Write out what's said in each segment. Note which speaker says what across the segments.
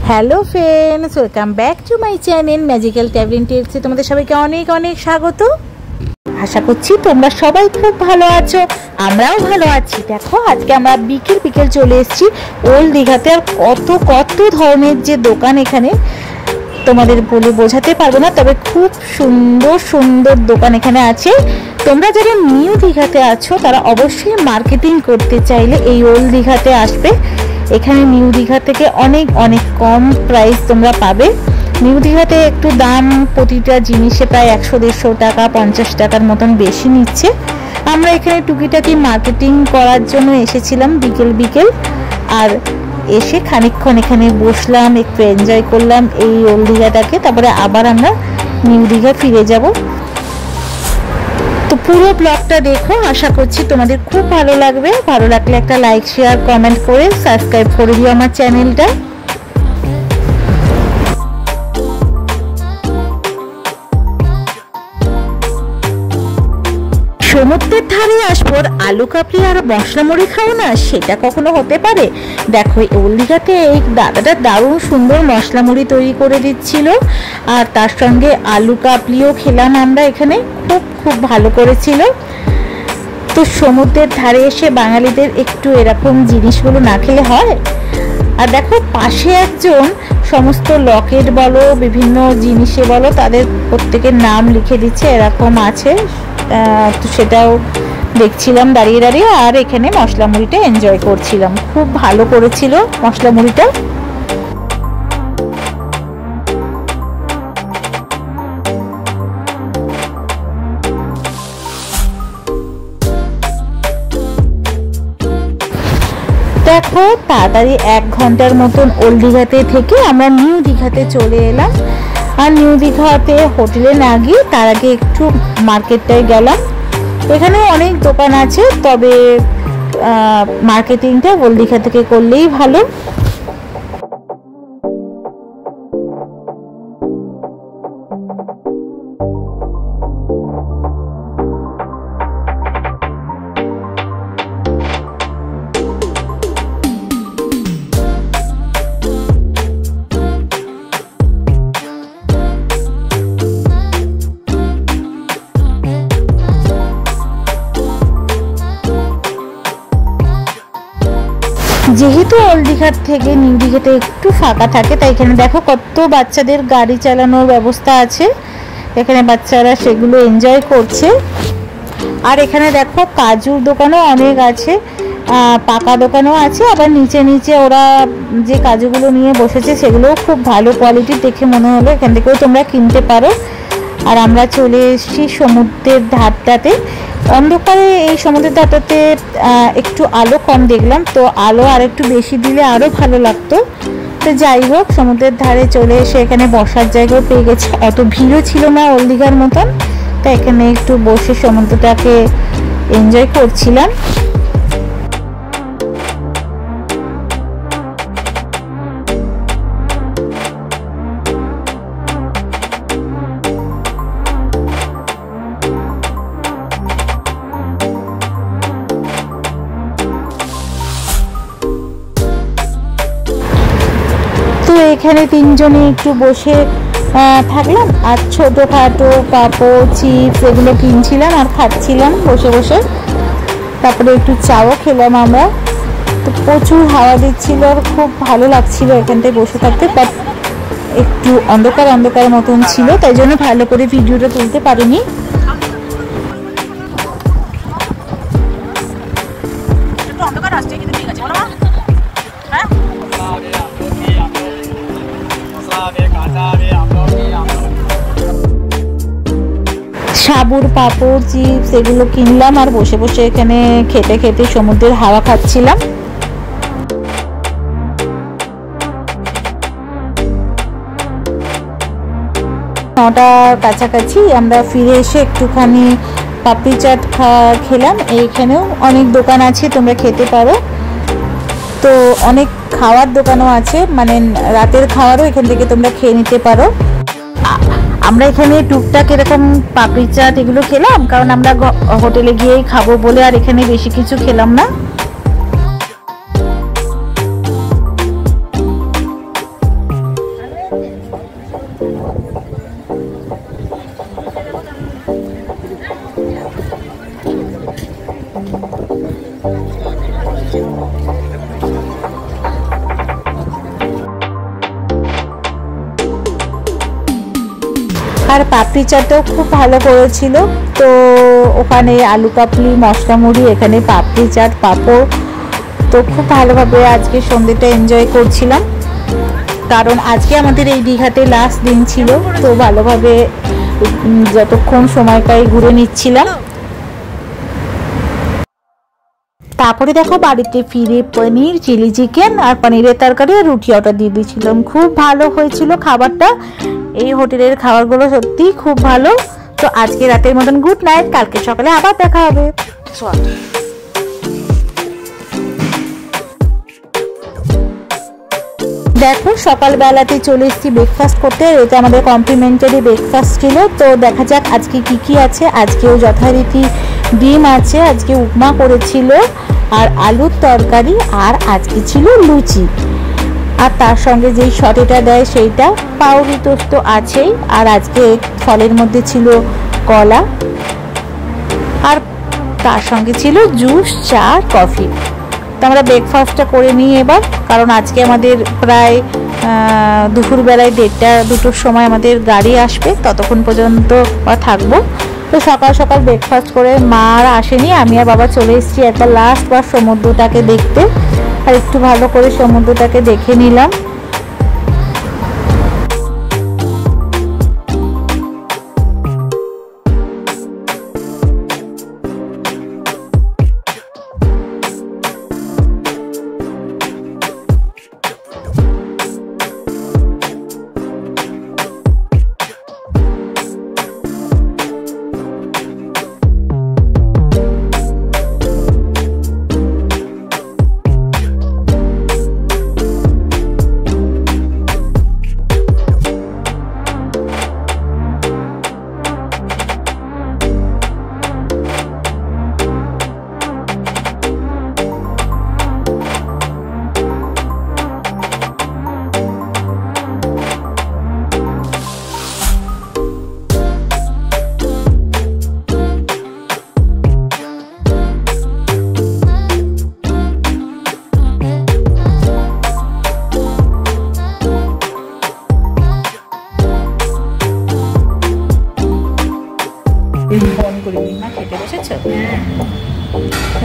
Speaker 1: Hello friends, welcome back to my channel magical travelling টিপসে তোমাদের সবাইকে অনেক অনেক স্বাগত। আশা করছি তোমরা সবাই খুব ভালো আছো, আমরাও ভালো আছি। দেখো আজকে আমরা বিকেল চলে এসেছি ওল্ড দীঘাতে। আর কত কত ধরনের যে দোকান এখানে তোমাদের বলে বোঝাতে পারবো না, তবে খুব সুন্দর সুন্দর দোকান এখানে আছে। তোমরা যারা নিউ দীঘাতে আছো তারা অবশ্যই মার্কেটিং করতে চাইলে এই ওল্ড দীঘাতে আসবে। এখানে নিউ দীঘা থেকে অনেক অনেক কম প্রাইস তোমরা পাবে। নিউ দীঘাতে একটু দাম প্রতিটা জিনিসে প্রায় 100-150 টাকা 50 টাকার মতন বেশি নিচ্ছে। আমরা এখানে টুকিটাকি মার্কেটিং করার জন্য এসেছিলাম বিকেল আর এসে খানিকক্ষণ এখানে বসলাম, একটু এনজয় করলাম এই ওল্ড দীঘাটাকে। তারপরে আবার আমরা নিউ দীঘা ফিরে যাব। তো পুরো ব্লগটা দেখো, আশা করছি তোমাদের খুব ভালো লাগবে। ভালো লাগলে একটা লাইক শেয়ার কমেন্ট করে সাবস্ক্রাইব করে দিও আমার চ্যানেলটা। সমুদ্রের ধারে আসবো আলু কাবলি আর মশলা মুড়ি খাও না, সেটা কখনো হতে পারে? দেখো ওল্ড দীঘাতে এই দাদাটা দারুণ সুন্দর মশলা মুড়ি তৈরি করে দিচ্ছিল, আর তার সঙ্গে আলু কাবলিও খেলাম আমরা এখানে, খুব ভালো করেছিল। তো সমুদ্রের ধারে এসে বাঙালিদের একটু এরকম জিনিসগুলো না খেলে হয়? আর দেখো পাশে একজন সমস্ত লকেট বলো বিভিন্ন জিনিসে বলো তাদের প্রত্যেকের নাম লিখে দিচ্ছে, এরকম আছে। তো সেটাও দেখছিলাম দাঁড়িয়ে আর এখানে মশলা মুড়িটা এনজয় করছিলাম। খুব ভালো করেছিল মশলা মুড়িটা। দেখো তাড়াতাড়ি 1 ঘন্টার মতন ওল্ড দীঘাতে থেকে আমরা নিউ দীঘাতে চলে এলাম। আর নিউ দীঘাতে হোটেলে না গিয়ে তার আগে একটু মার্কেটটায় গেলাম। এখানে অনেক দোকান আছে, তবে মার্কেটিংটা ওল্ড দীঘা থেকে করলেই ভালো। যেহেতু ওল্ড দীঘার থেকে নিউ দীঘাতে একটু ফাঁকা থাকে, তাই এখানে দেখো কত বাচ্চাদের গাড়ি চালানোর ব্যবস্থা আছে। এখানে বাচ্চারা সেগুলো এনজয় করছে। আর এখানে দেখো কাজুর দোকানও অনেক আছে, পাকা দোকানও আছে। আবার নিচে ওরা যে কাজুগুলো নিয়ে বসেছে সেগুলোও খুব ভালো কোয়ালিটির দেখে মনে হলো, এখান থেকেও তোমরা কিনতে পারো। আর আমরা চলে এসেছি সমুদ্রের ধারটাতে। অন্ধকারে এই সমুদ্রের ধারটাতে একটু আলো কম দেখলাম, তো আলো আর একটু বেশি দিলে আরও ভালো লাগতো। তো যাই হোক, সমুদ্রের ধারে চলে এসে এখানে বসার জায়গাও পেয়ে গেছে। অত ভিড়ও ছিল না ওল্ড দীঘার মতন, তাই এখানে একটু বসে সমুদ্রটাকে এনজয় করছিলাম। তো এখানে তিনজনে একটু বসে থাকলাম আর ছোটোখাটো পাঁপড় চিপস এগুলো কিনছিলাম আর খাচ্ছিলাম বসে। তারপরে একটু চাও খেলাম আমরা। তো প্রচুর হাওয়া দিচ্ছিল আর খুব ভালো লাগছিল এখানটায় বসে থাকতে, বাট একটু অন্ধকার মতন ছিল, তাই জন্য ভালো করে ভিডিওটা তুলতে পারিনি। সাবুর পাঁপড় চিপস এগুলো কিনলাম আর বসে এখানে খেতে সমুদ্রের হাওয়া খাচ্ছিলাম। নটার কাছাকাছি আমরা ফিরে এসে একটুখানি পাপড়ি চাট খেলাম। এইখানেও অনেক দোকান আছে, তোমরা খেতে পারো। তো অনেক খাওয়ার দোকানও আছে, মানে রাতের খাওয়ারও এখান থেকে তোমরা খেয়ে নিতে পারো। আমরা এখানে টুকটাক এরকম পাপড়ি চাট এগুলো খেলাম, কারণ আমরা হোটেলে গিয়েই খাবো বলে আর এখানে বেশি কিছু খেলাম না। আর পাপড়ি চাটও খুব ভালো করেছিল। তো ওখানে আলু কাবলি, মশলা মুড়ি, এখানে পাপড়ি চাট, পাঁপড়। তো খুব ভালোভাবে আজকে সন্ধ্যেটা এনজয় করছিলাম, কারণ আজকে আমাদের এই দীঘাতে লাস্ট দিন ছিল। তো ভালোভাবে যতক্ষণ সময় পাই ঘুরে নিচ্ছিলাম। তারপরে দেখো বাড়িতে ফিরে পনির, চিলি চিকেন আর পনিরের তরকারি আর রুটি অর্ডার দিয়ে দিয়েছিলাম। খুব ভালো হয়েছিল খাবারটা। এই হোটেলের খাবারগুলো সত্যি খুব ভালো। তো আজকে রাতের মতন গুড নাইট, কালকে সকালে আবার দেখা হবে। দেখো সকালবেলাতে চলে এসেছি ব্রেকফাস্ট করতে। এটা আমাদের কমপ্লিমেন্টারি ব্রেকফাস্ট ছিল। তো দেখা যাক আজকে কি কি আছে। আজকেও যথারীতি ডিম আছে, আজকে উপমা করেছিল আর আলুর তরকারি, আর আজকে ছিল লুচি, আর তার সঙ্গে যেই সটেটা দেয় সেইটা, পাউরুটি টোস্ট তো আছেই। আর আজকে ফলের মধ্যে ছিল কলা, আর তার সঙ্গে ছিল জুস, চা, কফি। তো আমরা ব্রেকফাস্টটা করে নিই এবার, কারণ আজকে আমাদের প্রায় দুপুরবেলায় 1:30-2টোর সময় আমাদের গাড়ি আসবে, ততক্ষণ পর্যন্ত থাকবো। তো সকাল সকাল ব্রেকফাস্ট করে মা আর আসেনি, আমি আর বাবা চলে এসেছি একটা লাস্ট বার সমুদ্রটাকে দেখতে, আর একটু ভালো করে সমুদ্রটাকে দেখে নিলাম। ফোন করিনি, মা খেতে বসেছো?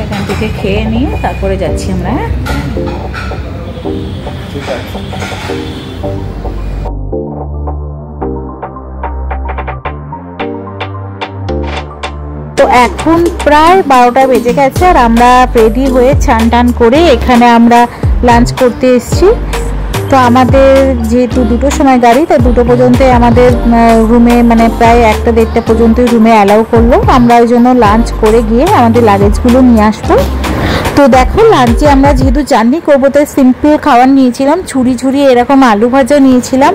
Speaker 1: এখান থেকে খেয়ে নিয়ে তারপরে যাচ্ছি আমরা। তো এখন প্রায় 12টা বেজে গেছে, আর আমরা রেডি হয়ে চান টান করে এখানে আমরা লাঞ্চ করতে এসেছি। তো আমাদের যেহেতু 2টোর সময় গাড়ি, তাই 2টো পর্যন্ত আমাদের রুমে, মানে প্রায় 1টা-1:30 পর্যন্ত রুমে অ্যালাউ করলো। আমরা ওই জন্য লাঞ্চ করে গিয়ে আমাদের লাগেজগুলো নিয়ে আসবো। তো দেখো লাঞ্চে আমরা যেহেতু জার্নি করবো, তাই সিম্পল খাবার নিয়েছিলাম। ছুরি ছুরি এরকম আলু ভাজা নিয়েছিলাম,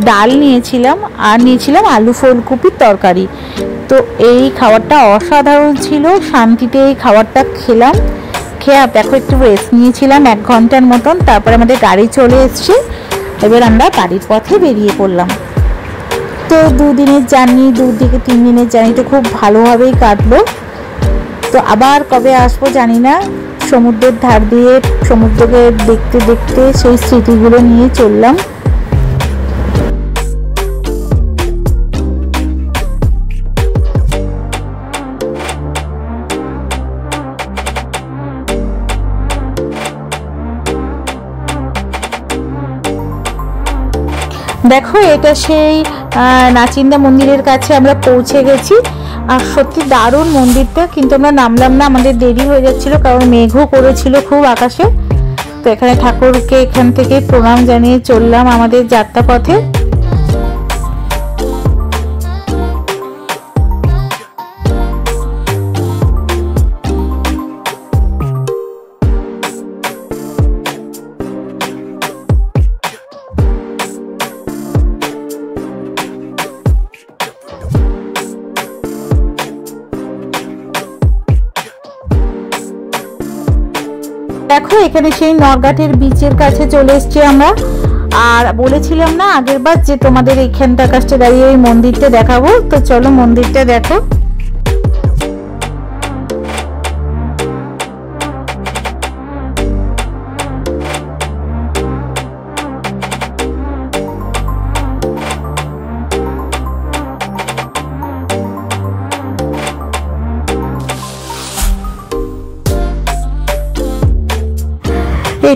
Speaker 1: ডাল নিয়েছিলাম, আর নিয়েছিলাম আলু ফুলকপির তরকারি। তো এই খাবারটা অসাধারণ ছিল, শান্তিতে এই খাবারটা খেলাম। খেয়ে দেখো একটু রেস্ট নিয়েছিলাম 1 ঘন্টার মতন। তারপরে আমাদের গাড়ি চলে এসছে, এবার আমরা বাড়ির পথে বেরিয়ে পড়লাম। তো 2 দিনের জার্নি, 2 থেকে 3 দিনের জার্নি তো খুব ভালোভাবেই কাটলো। তো আবার কবে আসবো জানি না। সমুদ্রের ধার দিয়ে সমুদ্রকে দেখতে দেখতে সেই স্মৃতিগুলো নিয়ে চললাম। দেখো এটা সেই নাচিন্দা মন্দিরের কাছে আমরা পৌঁছে গেছি। আর সত্যি দারুণ মন্দিরটা, কিন্তু আমরা নামলাম না, আমাদের দেরি হয়ে যাচ্ছিল, কারণ মেঘও করেছিল খুব আকাশে। তো এখানে ঠাকুরকে এখান থেকে প্রণাম জানিয়ে চললাম আমাদের যাত্রাপথে। দেখো এখানে সেই নরঘাটের বিচের কাছে চলে এসেছি আমরা। আর বলেছিলাম না আগের বার যে তোমাদের এইখানটার কাছে দাঁড়িয়ে ওই মন্দিরটা দেখাবো, তো চলো মন্দিরটা দেখো।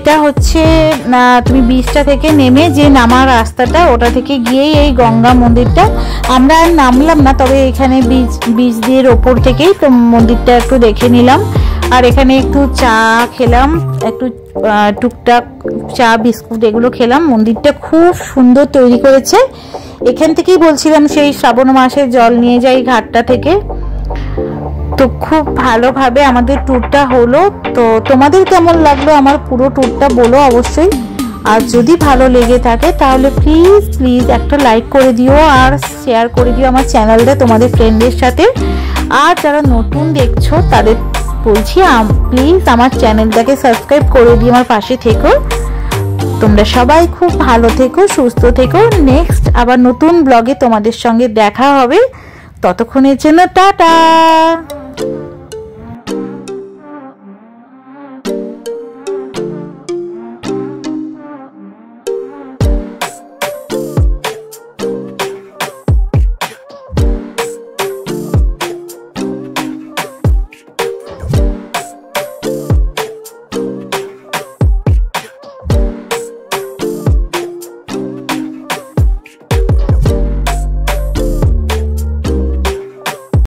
Speaker 1: এটা হচ্ছে তুমি বিচটা থেকে নেমে যে নামার রাস্তাটা, ওটা থেকে গিয়েই এই গঙ্গা মন্দিরটা। আমরা আর নামলাম না, তবে এখানে বিচ দিয়ে ওপর থেকেই তো মন্দিরটা একটু দেখে নিলাম। আর এখানে একটু চা খেলাম, একটু টুকটাক চা বিস্কুট এগুলো খেলাম। মন্দিরটা খুব সুন্দর তৈরি করেছে। এখান থেকেই বলছিলাম সেই শ্রাবণ মাসে জল নিয়ে যাই ঘাটটা থেকে। তো খুব ভালোভাবে আমাদের ট্যুরটা হলো। তো তোমাদের কেমন লাগলো আমার পুরো ট্যুরটা বলো অবশ্যই। আর যদি ভালো লেগে থাকে তাহলে প্লিজ প্লিজ একটা লাইক করে দিও আর শেয়ার করে দিও আমার চ্যানেলটা তোমাদের ফ্রেন্ডদের সাথে। আর যারা নতুন দেখছো তাদের বলছি প্লিজ আমার চ্যানেলটাকে সাবস্ক্রাইব করে দিয়ে আমার পাশে থেকো। তোমরা সবাই খুব ভালো থেকো, সুস্থ থেকো। নেক্সট আবার নতুন ব্লগে তোমাদের সঙ্গে দেখা হবে। ততক্ষণের জন্য টাটা।